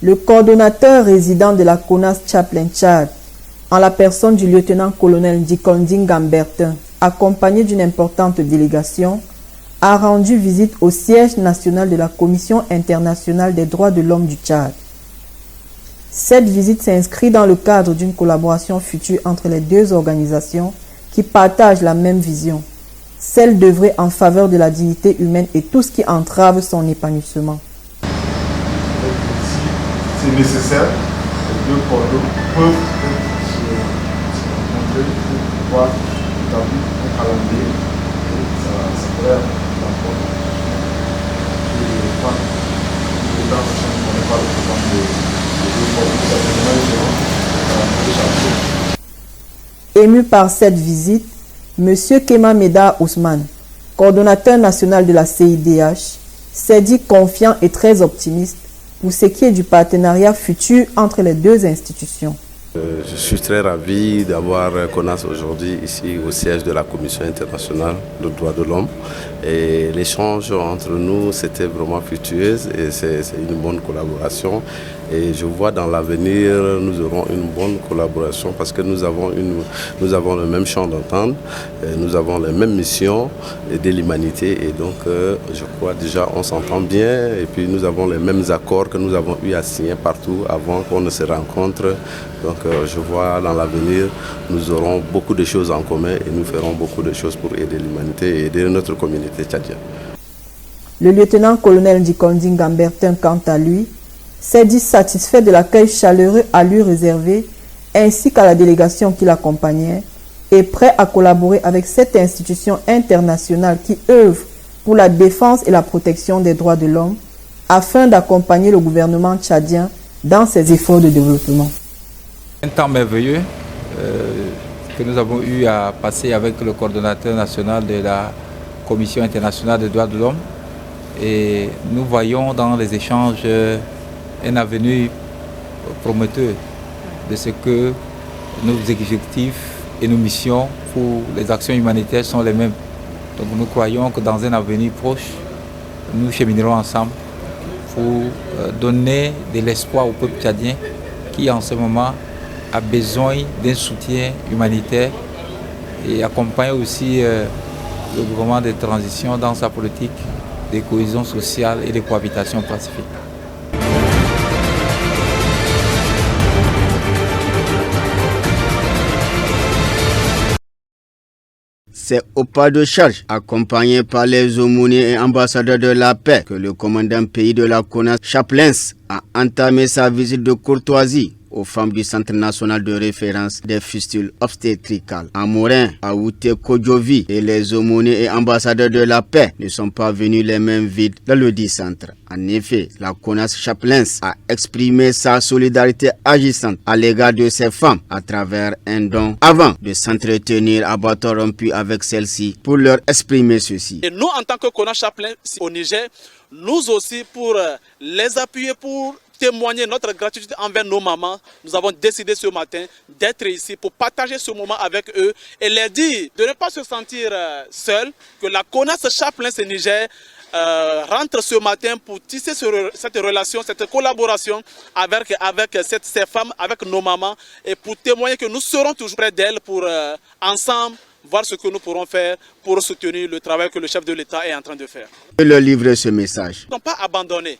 Le coordonnateur résident de la CONAS Chaplain Tchad, en la personne du lieutenant-colonel Dikonding Gambertin, accompagné d'une importante délégation, a rendu visite au siège national de la Commission internationale des droits de l'homme du Tchad. Cette visite s'inscrit dans le cadre d'une collaboration future entre les deux organisations qui partagent la même vision, celle d'œuvrer en faveur de la dignité humaine et tout ce qui entrave son épanouissement. Si c'est nécessaire, les deux cordons peuvent se rencontrer pour pouvoir établir un calendrier et ça pourrait être l'emploi. Et dans ce sens, on n'est pas le programme de deux cordons, certainement ils seront calendrier chaque jour. Ému par cette visite, M. Kema Meda Ousmane, coordonnateur national de la CIDH, s'est dit confiant et très optimiste pour ce qui est du partenariat futur entre les deux institutions. Je suis très ravi d'avoir CONAS aujourd'hui ici au siège de la Commission internationale des droits de l'homme. Et l'échange entre nous, c'était vraiment fructueux et c'est une bonne collaboration. Et je vois dans l'avenir, nous aurons une bonne collaboration parce que nous avons le même champ d'entente, nous avons les mêmes missions de l'humanité. Et donc, je crois déjà on s'entend bien et puis nous avons les mêmes accords que nous avons eu à signer partout avant qu'on ne se rencontre. Donc, je vois dans l'avenir, nous aurons beaucoup de choses en commun et nous ferons beaucoup de choses pour aider l'humanité et aider notre communauté tchadienne. Le lieutenant-colonel Dikonding Gambertin, quant à lui, s'est dit satisfait de l'accueil chaleureux à lui réservé, ainsi qu'à la délégation qui l'accompagnait, et prêt à collaborer avec cette institution internationale qui œuvre pour la défense et la protection des droits de l'homme, afin d'accompagner le gouvernement tchadien dans ses efforts de développement. Un temps merveilleux que nous avons eu à passer avec le coordonnateur national de la Commission internationale des droits de l'homme. Et nous voyons dans les échanges un avenir prometteur de ce que nos objectifs et nos missions pour les actions humanitaires sont les mêmes. Donc nous croyons que dans un avenir proche, nous cheminerons ensemble pour donner de l'espoir au peuple tchadien qui en ce moment a besoin d'un soutien humanitaire et accompagner aussi le gouvernement de transition dans sa politique de cohésion sociale et de cohabitation pacifique. C'est au pas de charge, accompagné par les aumôniers et ambassadeurs de la paix, que le commandant pays de la CONAS Chaplain a entamé sa visite de courtoisie aux femmes du Centre national de référence des fistules obstétricales. Amorin, Aouté Kodjovi et les aumôniers et ambassadeurs de la paix ne sont pas venus les mains vides dans le dit centre. En effet, la CONAS Chaplain a exprimé sa solidarité agissante à l'égard de ces femmes à travers un don avant de s'entretenir à bâton rompu avec celles-ci pour leur exprimer ceci. Et nous, en tant que CONAS Chaplain au Niger, nous aussi pour les appuyer, pour témoigner notre gratitude envers nos mamans, nous avons décidé ce matin d'être ici pour partager ce moment avec eux et leur dire de ne pas se sentir seuls, que la CONAS Chaplain au Niger rentre ce matin pour tisser cette relation, cette collaboration avec ces femmes, avec nos mamans et pour témoigner que nous serons toujours près d'elles pour ensemble voir ce que nous pourrons faire pour soutenir le travail que le chef de l'État est en train de faire. Je leur livre ce message. Elles ne sont pas abandonnées,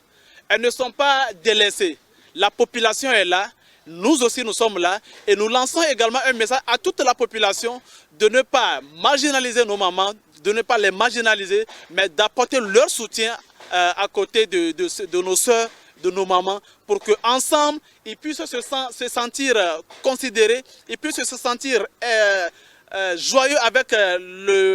elles ne sont pas délaissées. La population est là, nous aussi nous sommes là et nous lançons également un message à toute la population de ne pas marginaliser nos mamans, de ne pas les marginaliser, mais d'apporter leur soutien à côté de nos sœurs, de nos mamans, pour qu'ensemble, ils puissent se sentir considérés, ils puissent se sentir joyeux avec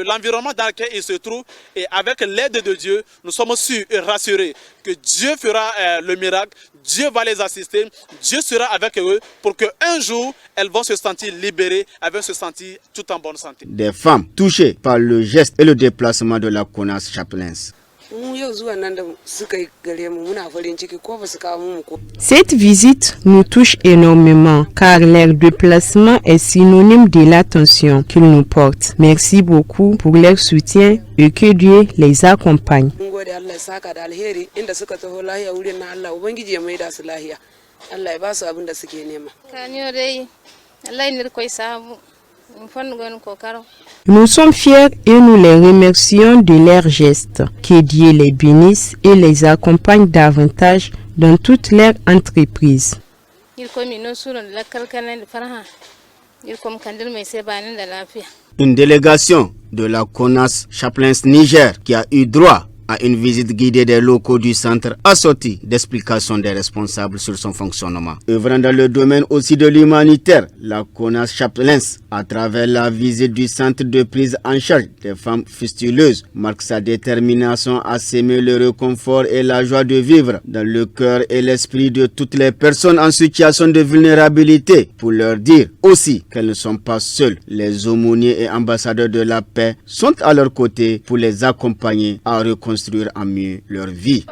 l'environnement dans lequel ils se trouvent. Et avec l'aide de Dieu, nous sommes sûrs et rassurés que Dieu fera le miracle, Dieu va les assister, Dieu sera avec eux pour qu'un jour, elles vont se sentir libérées, elles vont se sentir tout en bonne santé. Des femmes touchées par le geste et le déplacement de la CONAS Chaplain. Cette visite nous touche énormément car leur déplacement est synonyme de l'attention qu'ils nous portent. Merci beaucoup pour leur soutien et que Dieu les accompagne. Nous sommes fiers et nous les remercions de leurs gestes. Que Dieu les bénisse et les accompagne davantage dans toutes leurs entreprises. Une délégation de la CONAS Chaplens Niger qui a eu droit à une visite guidée des locaux du centre assortie d'explications des responsables sur son fonctionnement. Œuvrant dans le domaine aussi de l'humanitaire, la CONAS Chaplens, à travers la visite du centre de prise en charge des femmes fistuleuses, marque sa détermination à s'aimer le réconfort et la joie de vivre dans le cœur et l'esprit de toutes les personnes en situation de vulnérabilité, pour leur dire aussi qu'elles ne sont pas seules. Les aumôniers et ambassadeurs de la paix sont à leur côté pour les accompagner à reconstruire en mieux leur vie.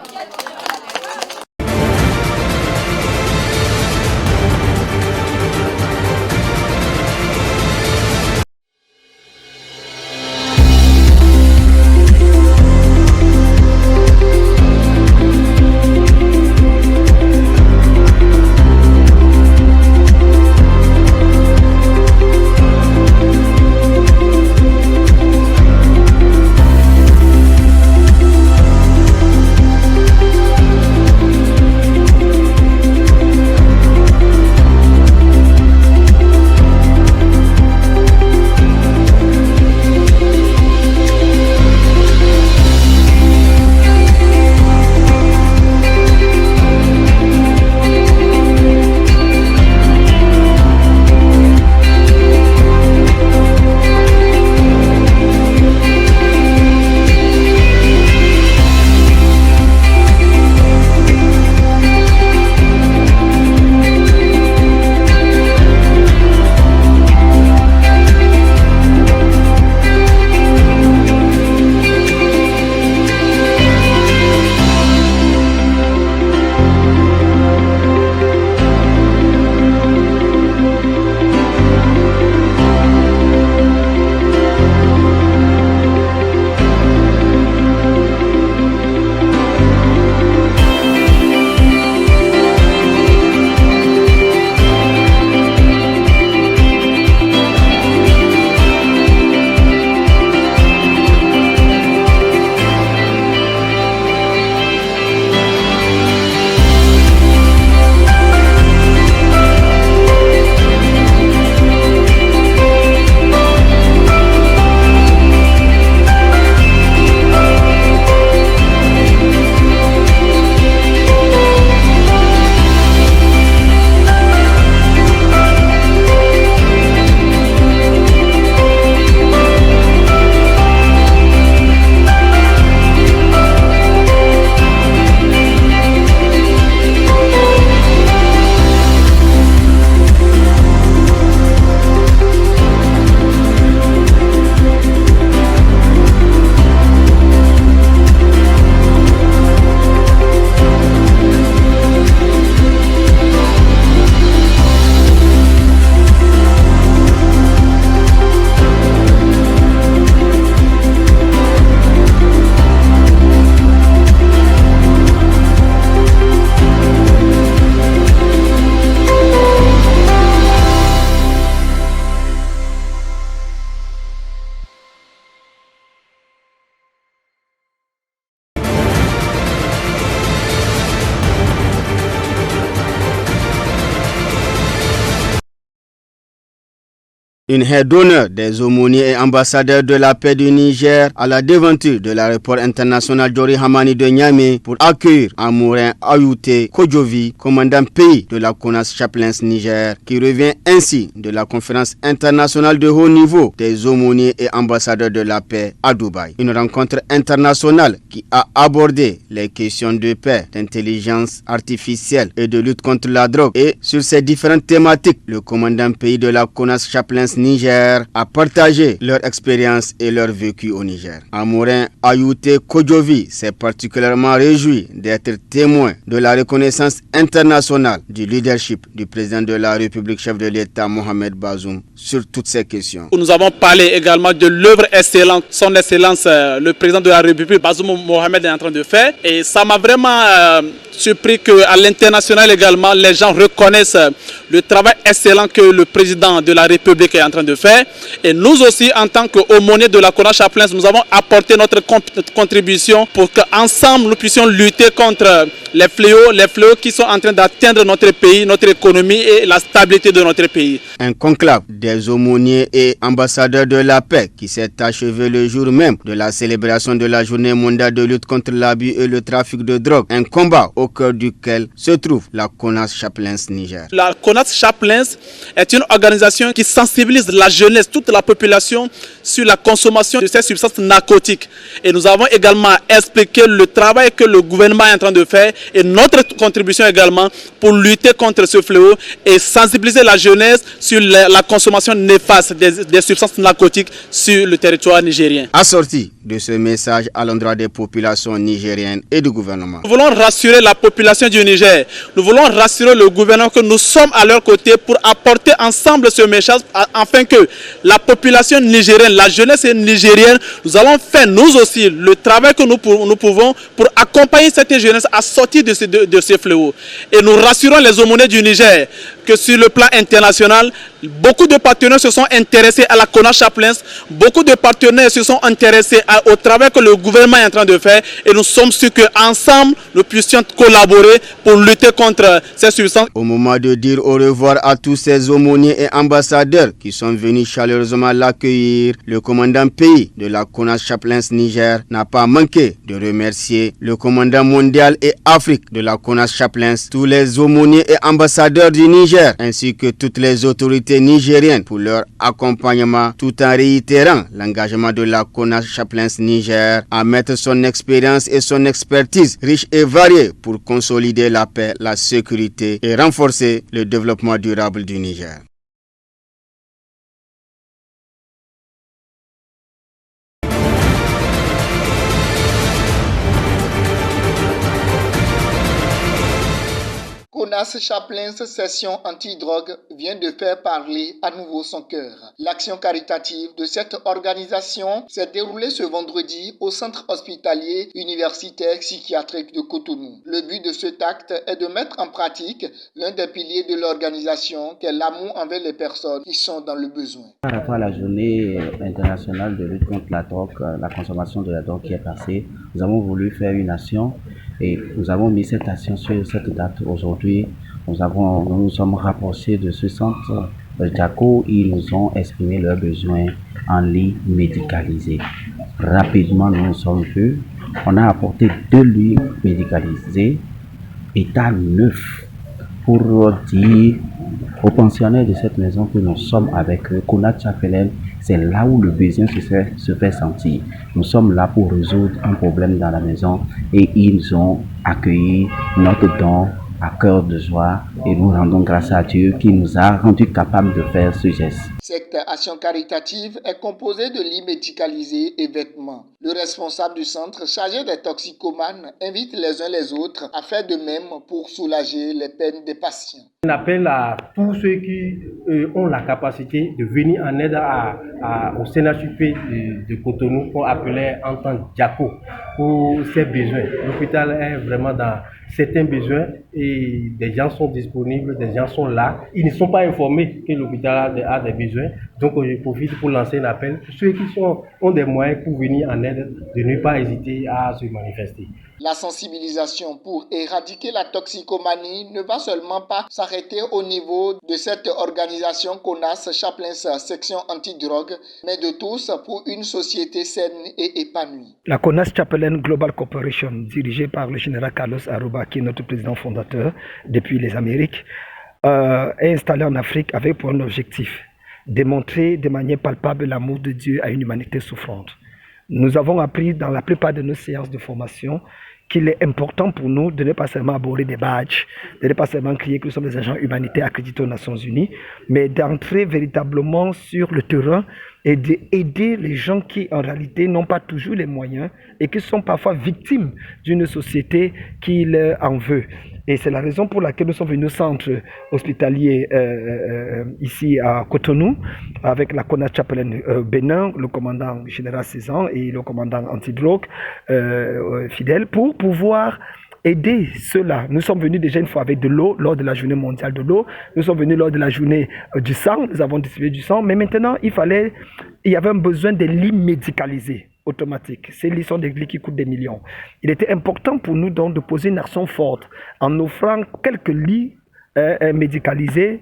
Une haie d'honneur des aumôniers et ambassadeurs de la paix du Niger à la devanture de l'aéroport international Jori Hamani de Niamey pour accueillir Amourin Ayouté Kodjovi, commandant pays de la CONAS Chaplens Niger, qui revient ainsi de la conférence internationale de haut niveau des aumôniers et ambassadeurs de la paix à Dubaï. Une rencontre internationale qui a abordé les questions de paix, d'intelligence artificielle et de lutte contre la drogue. Et sur ces différentes thématiques, le commandant pays de la CONAS Chaplens Chaplins Niger à partager leur expérience et leur vécu au Niger. Amourin Ayouté Kodjovi s'est particulièrement réjoui d'être témoin de la reconnaissance internationale du leadership du président de la République, chef de l'État Mohamed Bazoum, sur toutes ces questions. Nous avons parlé également de l'œuvre excellente, son excellence, le président de la République Bazoum Mohamed est en train de faire. Et ça m'a vraiment surpris qu'à l'international également, les gens reconnaissent le travail excellent que le président de la République est en train de faire. Et nous aussi, en tant qu'aumôniers de la CONAS Chaplins, nous avons apporté notre contribution pour qu'ensemble nous puissions lutter contre les fléaux qui sont en train d'atteindre notre pays, notre économie et la stabilité de notre pays. Un conclave des aumôniers et ambassadeurs de la paix qui s'est achevé le jour même de la célébration de la journée mondiale de lutte contre l'abus et le trafic de drogue. Un combat au cœur duquel se trouve la CONAS Chaplins Niger. La CONAS Chaplins est une organisation qui sensibilise la jeunesse, toute la population sur la consommation de ces substances narcotiques. Et nous avons également expliqué le travail que le gouvernement est en train de faire et notre contribution également pour lutter contre ce fléau et sensibiliser la jeunesse sur la consommation néfaste des substances narcotiques sur le territoire nigérien. Assorti de ce message à l'endroit des populations nigériennes et du gouvernement. Nous voulons rassurer la population du Niger. Nous voulons rassurer le gouvernement que nous sommes à leur côté pour apporter ensemble ce message afin que la population nigérienne, la jeunesse nigérienne, nous allons faire nous aussi le travail que nous pouvons pour accompagner cette jeunesse à sortir de ces fléaux. Et nous rassurons les aumôniers du Niger que sur le plan international, beaucoup de partenaires se sont intéressés à la CONAS Chaplins, beaucoup de partenaires se sont intéressés au travail que le gouvernement est en train de faire et nous sommes sûrs qu'ensemble, nous puissions collaborer pour lutter contre ces substances. Au moment de dire au revoir à tous ces aumôniers et ambassadeurs qui sont venus chaleureusement l'accueillir, le commandant pays de la CONAS Chaplins Niger n'a pas manqué de remercier le commandant mondial et Afrique de la CONAS Chaplins, tous les aumôniers et ambassadeurs du Niger, ainsi que toutes les autorités nigériennes pour leur accompagnement, tout en réitérant l'engagement de la CONAS Chaplins Niger à mettre son expérience et son expertise riche et variée pour consolider la paix, la sécurité et renforcer le développement durable du Niger. CONAS Chaplins Session Anti-Drogue vient de faire parler à nouveau son cœur. L'action caritative de cette organisation s'est déroulée ce vendredi au centre hospitalier universitaire psychiatrique de Cotonou. Le but de cet acte est de mettre en pratique l'un des piliers de l'organisation, qui est l'amour envers les personnes qui sont dans le besoin. Par rapport à la journée internationale de lutte contre la drogue, la consommation de la drogue qui est passée, nous avons voulu faire une action et nous avons mis cette action sur cette date aujourd'hui. Nous nous sommes rapprochés de ce centre Jaco. Ils nous ont exprimé leurs besoins en lit médicalisé. Rapidement, nous nous sommes vus. On a apporté 2 lits médicalisés, état neuf, pour dire aux pensionnaires de cette maison que nous sommes avec eux. CONAS Chaplins, c'est là où le besoin se fait sentir. Nous sommes là pour résoudre un problème dans la maison et ils ont accueilli notre don à cœur de joie et nous rendons grâce à Dieu qui nous a rendus capables de faire ce geste. Cette action caritative est composée de lits médicalisés et vêtements. Le responsable du centre chargé des toxicomanes invite les uns les autres à faire de même pour soulager les peines des patients. On appelle à tous ceux qui ont la capacité de venir en aide au CNHUP de Cotonou, qu'on appelait en tant que Jaco, pour ses besoins. L'hôpital est vraiment dans certains besoins et des gens sont disponibles, des gens sont là. Ils ne sont pas informés que l'hôpital a des besoins. Donc je profite pour lancer un appel pour ceux qui ont des moyens pour venir en aide, de ne pas hésiter à se manifester. La sensibilisation pour éradiquer la toxicomanie ne va seulement pas s'arrêter au niveau de cette organisation CONAS Chaplins Section Anti-Drogue, mais de tous pour une société saine et épanouie. La CONAS Chaplins Global Corporation, dirigée par le général Carlos Aruba, qui est notre président fondateur depuis les Amériques, est installée en Afrique avec pour un objectif démontrer de manière palpable l'amour de Dieu à une humanité souffrante. Nous avons appris dans la plupart de nos séances de formation qu'il est important pour nous de ne pas seulement aborder des badges, de ne pas seulement crier que nous sommes des agents humanitaires accrédités aux Nations Unies, mais d'entrer véritablement sur le terrain et d'aider les gens qui, en réalité, n'ont pas toujours les moyens et qui sont parfois victimes d'une société qui leur en veut. Et c'est la raison pour laquelle nous sommes venus au centre hospitalier ici à Cotonou, avec la CONAS Chaplain Bénin, le commandant général Cézanne et le commandant antidrogue Fidèle, pour pouvoir aider ceux-là. Nous sommes venus déjà une fois avec de l'eau lors de la journée mondiale de l'eau. Nous sommes venus lors de la journée du sang. Nous avons distribué du sang. Mais maintenant, il y avait un besoin de lits médicalisés automatiques. Ces lits sont des lits qui coûtent des millions. Il était important pour nous donc de poser une action forte en offrant quelques lits médicalisés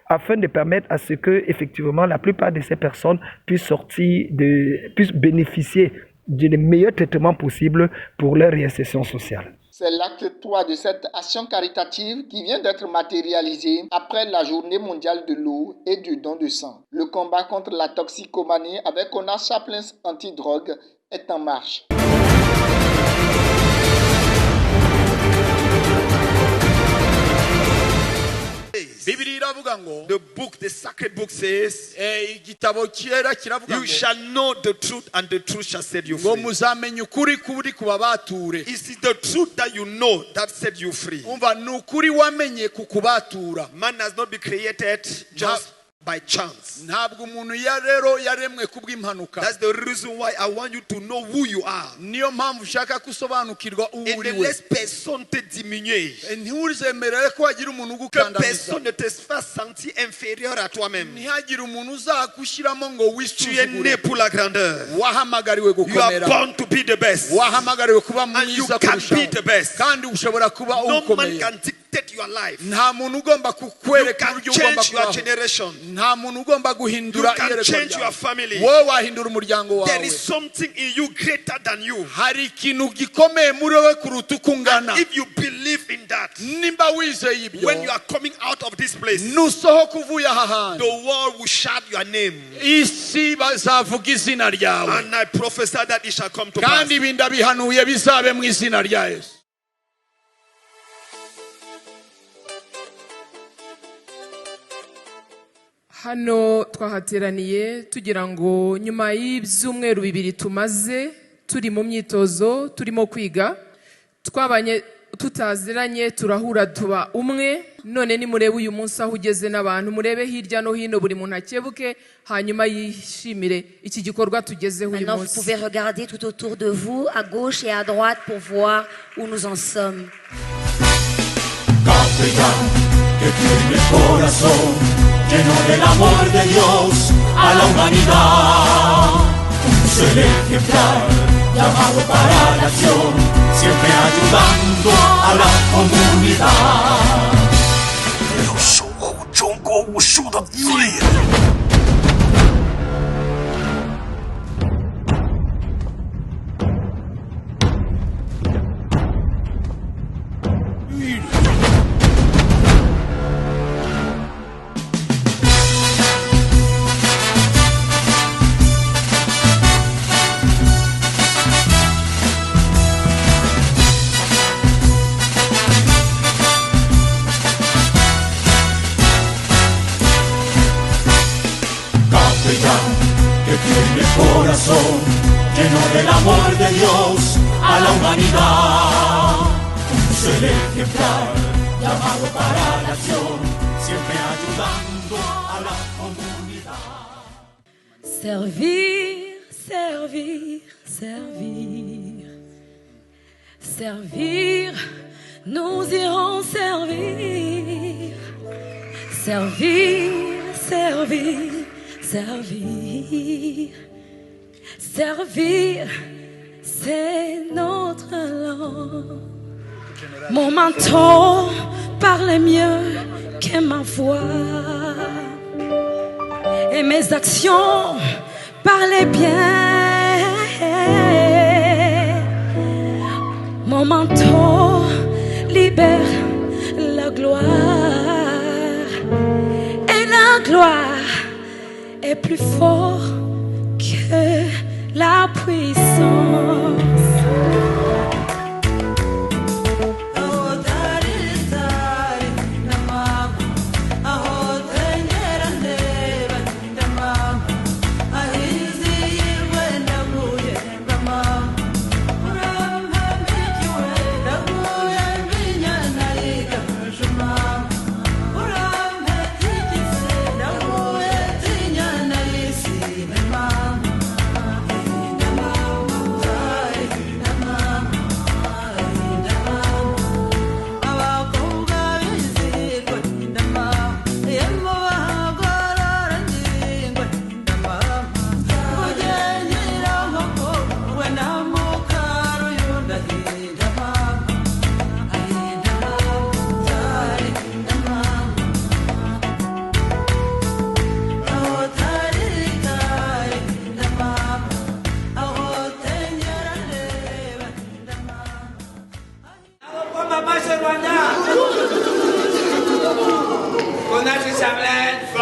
afin de permettre à ce que effectivement la plupart de ces personnes puissent bénéficier du meilleur traitement possible pour leur réinsertion sociale. C'est l'acte 3 de cette action caritative qui vient d'être matérialisée après la journée mondiale de l'eau et du don de sang. Le combat contre la toxicomanie avec CONAS Chaplain Antidrogue est en marche. The book, the sacred book says, you shall know the truth and the truth shall set you free. It is the truth that you know that set you free. Man has not been created just by chance. That's the reason why I want you to know who you are. Et ne laisse personne te diminuer. Que personne ne te fasse sentir inférieur à toi-même. Tu es né pour la grandeur. You are born to be the best. And you can be the best. No man can dictate your life. You can change your generation. You can change your family. There is something in you greater than you. And if you believe in that, when you are coming out of this place, the world will shout your name. And I prophesy that it shall come to pass. Hano twahateraniye tugira ngo nyuma y'ibyumweru bibiri tumaze turi mu myitozo turimo kwiga twabanye tutaziranye turahura tuba umwe none ni murebe uyu munsi aho ugeze n'abantu murebe hirya no hino buri muntu akebuke hanyuma yishimire iki gikorwa tugezeho uyu munsi. Vous pouvez regarder tout autour de vous à gauche et à droite pour voir où nous en sommes. Capellán que tiene el corazón lleno del amor de Dios a la humanidad, un ser ejemplar llamado para la acción, siempre ayudando a la comunidad. 要守护中国武术的尊严。Que tiene el corazón lleno del amor de Dios a la humanidad, un ser ejemplar llamado para la acción, siempre ayudando a la comunidad. Servir, servir, servir, servir, nous irons servir, servir, servir. Servir, servir, c'est notre langue. Mon menton parle mieux que ma voix, et mes actions parlent bien. Mon menton libère la gloire, et la gloire est plus fort que la puissance. Conas et Chaplin.